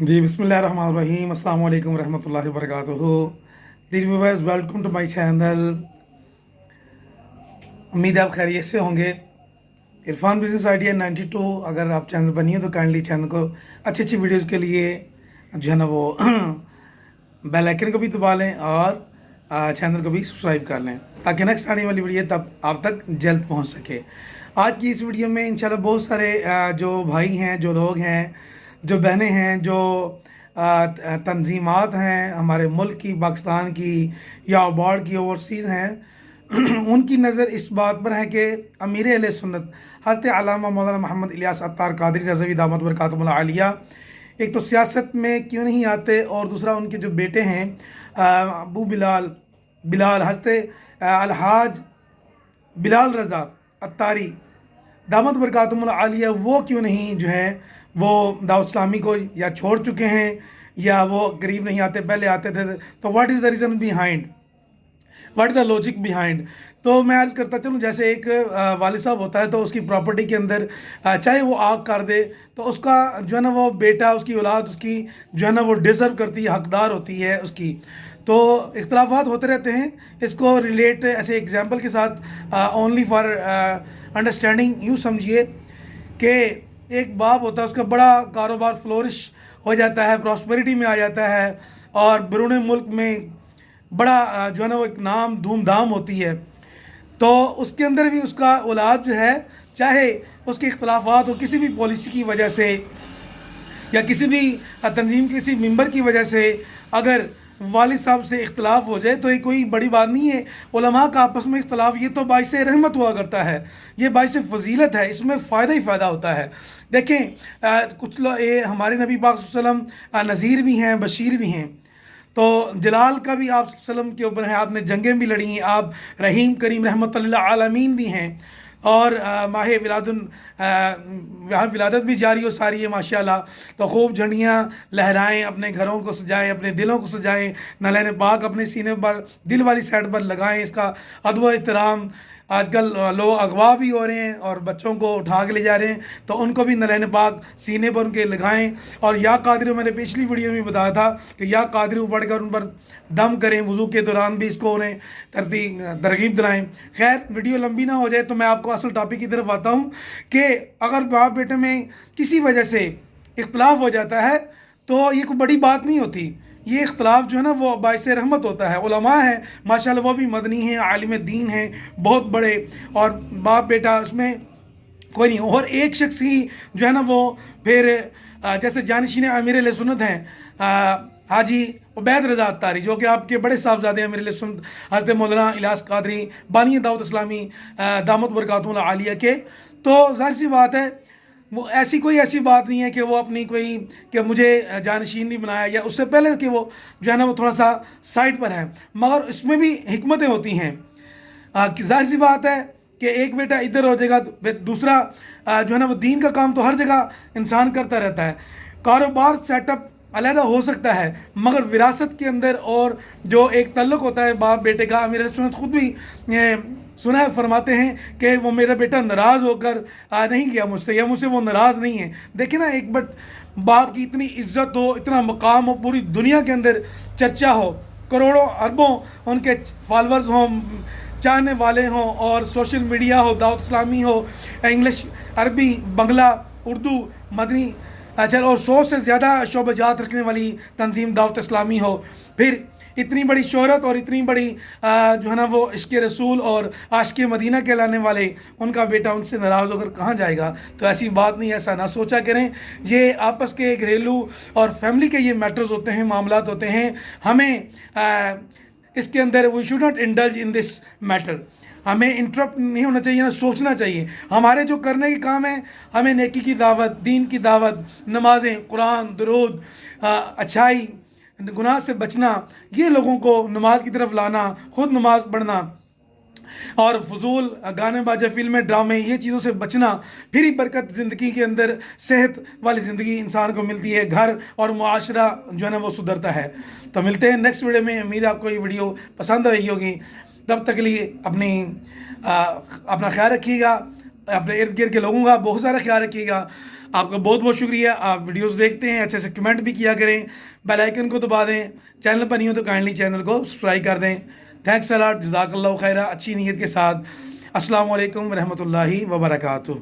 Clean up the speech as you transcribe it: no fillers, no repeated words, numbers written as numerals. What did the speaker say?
जी बिस्मिल्लाहिर्रहमानिर्रहीम अस्सलाम वालेकुम रहमतुल्लाहि व बरकातुहू। Dear viewers, welcome to my channel. उम्मीद है आप खैरियत से होंगे। इरफान बिजनेस आइडिया 92, अगर आप चैनल पर नहीं हो तो काइंडली चैनल को अच्छी अच्छी वीडियोस के लिए जो है ना वो बेल आइकन को भी दबा लें और चैनल को भी सब्सक्राइब कर लें ताकि नेक्स्ट आने वाली वीडियो तब आप तक जल्द पहुंच सके। आज की इस वीडियो में इंशाल्लाह बहुत सारे जो भाई हैं, जो लोग हैं, जो बहनें हैं, जो तंजीमात हैं हमारे मुल्क की, पाकिस्तान की या अबार्ड की, ओवरसीज़ हैं उनकी नज़र इस बात पर है कि अमीर अहले सुन्नत हज़रत अल्लामा मौलाना मोहम्मद इलियास अत्तार कादरी रज़वी दामत बरकातुहुल आलिया एक तो सियासत में क्यों नहीं आते, और दूसरा उनके जो बेटे हैं अबू बिलाल बिलाल हज़रत अलहाज बिलाल रज़ा अत्तारी दामत बरकातुहुल आलिया, वो क्यों नहीं जो है वो दावत इस्लामी को या छोड़ चुके हैं या वो करीब नहीं आते, पहले आते थे। तो what is the reason behind, what is the logic behind. तो मैं अर्ज़ करता चलूँ, जैसे एक वालिद साहब होता है तो उसकी प्रॉपर्टी के अंदर चाहे वो आग कर दे तो उसका जो है ना वो बेटा, उसकी औलाद उसकी जो है ना वो डिज़र्व करती है, हकदार होती है उसकी। तो इख्तलाफात होते रहते हैं। इसको रिलेट ऐसे एग्जांपल के साथ ओनली फॉर अंडरस्टैंडिंग यूँ समझिए कि एक बाप होता है, उसका बड़ा कारोबार फ्लोरिश हो जाता है, प्रॉस्पेरिटी में आ जाता है और बैरून मुल्क में बड़ा जो है ना वो एक नाम धूमधाम होती है। तो उसके अंदर भी उसका औलाद जो है, चाहे उसके इख्तलाफात हो किसी भी पॉलिसी की वजह से या किसी भी तंजीम के किसी मेंबर की वजह से, अगर वालिद साहब से इख्तलाफ हो जाए तो ये कोई बड़ी बात नहीं है। उलमा का आपस में इख्तलाफ ये तो बाइस रहमत हुआ करता है, ये बाइस फजीलत है, इसमें फ़ायदा ही फ़ायदा होता है। देखें कुछ लोग ये हमारे नबी पाक सल्लल्लाहु अलैहि वसल्लम नज़ीर भी हैं, बशीर भी हैं। तो जलाल का भी आप सल्लम के ऊपर है, आपने जंगें भी लड़ी हैं, आप रहीम करीम रहमतुल लिल आलमीन भी हैं, और माह विलादत भी जारी हो सारी है माशाल्लाह। तो खूब झंडियाँ लहराएं, अपने घरों को सजाएं, अपने दिलों को सजाएं, नलैन पाक अपने सीने पर दिल वाली साइड पर लगाएं, इसका अदब एहतराम। आजकल लोग अगवा भी हो रहे हैं और बच्चों को उठा के ले जा रहे हैं, तो उनको भी नलैन पाक सीने पर उनके लगाएं। और या कादिर, मैंने पिछली वीडियो में बताया था कि या कादिर पढ़कर उन पर दम करें, वज़ू के दौरान भी इसको उन्हें तरगीब दिलाएं। खैर वीडियो लंबी ना हो जाए तो मैं आपको असल टॉपिक की तरफ आता हूँ कि अगर बाप बेटे में किसी वजह से इख्तलाफ हो जाता है तो ये कोई बड़ी बात नहीं होती। ये इख्तलाफ जो है ना वो बाइस रहमत होता है। उलमा हैं माशाल्लाह, वो भी मदनी हैं, आलिम दीन हैं बहुत बड़े, और बाप बेटा उसमें कोई नहीं। और एक शख्स ही जो है ना वो फिर जैसे जानशीन अमीर अहले सुन्नत हैं हाजी उबैद रज़ा अत्तारी, जो कि आपके बड़े साहबजादे अमीर अहले सुन्नत हज़रत मौलाना इलियास कादरी बानी दावत इस्लामी दामत बरकातुहुल आलिया के। तो ज़ाहिर सी बात है वो ऐसी बात नहीं है कि वो अपनी कोई कि मुझे जानशीन नहीं बनाया या उससे पहले कि वो जो है ना वो थोड़ा सा साइड पर है, मगर इसमें भी हिकमतें होती हैं। ज़ाहिर सी बात है कि एक बेटा इधर हो जाएगा तो फिर दूसरा जो है ना वो दीन का काम तो हर जगह इंसान करता रहता है। कारोबार सेटअप अलहदा हो सकता है, मगर विरासत के अंदर और जो एक तल्लुक़ होता है बाप बेटे का, अमीर सुन्नत खुद भी सुना है, फरमाते हैं कि वो मेरा बेटा नाराज़ होकर नहीं गया मुझसे, या मुझसे वो नाराज़ नहीं है। देखिए ना, एक बाप की इतनी इज्जत हो, इतना मकाम हो, पूरी दुनिया के अंदर चर्चा हो, करोड़ों अरबों उनके फॉलोअर्स हों, चाहने वाले हों, और सोशल मीडिया हो, दावत इस्लामी हो, इंग्लिश, अरबी, बंगला, उर्दू, मदनी, अच्छा, और 100 से ज़्यादा शोबजात रखने वाली तंजीम दावत इस्लामी हो, फिर इतनी बड़ी शोहरत और इतनी बड़ी जो है ना वो इश्क़ रसूल और आशिक़ मदीना कहलाने वाले, उनका बेटा उनसे नाराज़ होकर कहाँ जाएगा। तो ऐसी बात नहीं, ऐसा ना सोचा करें। ये आपस के घरेलू और फैमिली के ये मैटर्स होते हैं, मामलात होते हैं। हमें इसके अंदर we should not indulge in this matter. हमें इंटरप्ट नहीं होना चाहिए, ना सोचना चाहिए। हमारे जो करने के काम है, हमें नेकी की दावत, दीन की दावत, नमाजें, कुरान, दुरूद, अच्छाई, गुनाह से बचना, ये लोगों को नमाज की तरफ लाना, ख़ुद नमाज पढ़ना, और फजूल गाने बाजे, फिल्में, ड्रामे, ये चीज़ों से बचना, फिर ही बरकत ज़िंदगी के अंदर, सेहत वाली ज़िंदगी इंसान को मिलती है, घर और मुआशरा जो है ना वो सुधरता है। तो मिलते हैं नेक्स्ट वीडियो में। उम्मीद है आपको ये वीडियो पसंद आई होगी। तब तक के लिए अपना ख्याल रखिएगा, अपने इर्द गिर्द के लोगों का बहुत सारा ख्याल रखिएगा। آپ کا بہت بہت شکریہ. آپ ویڈیوز دیکھتے ہیں, اچھے سے کمنٹ بھی کیا کریں, بیل آئیکن کو دبا دیں, چینل پر نہیں ہو تو کائنڈلی چینل کو سبسکرائب کر دیں. تھینکس الاٹ, جزاک اللہ خیرہ, اچھی نیت کے ساتھ. السلام علیکم ورحمۃ اللہ وبرکاتہ.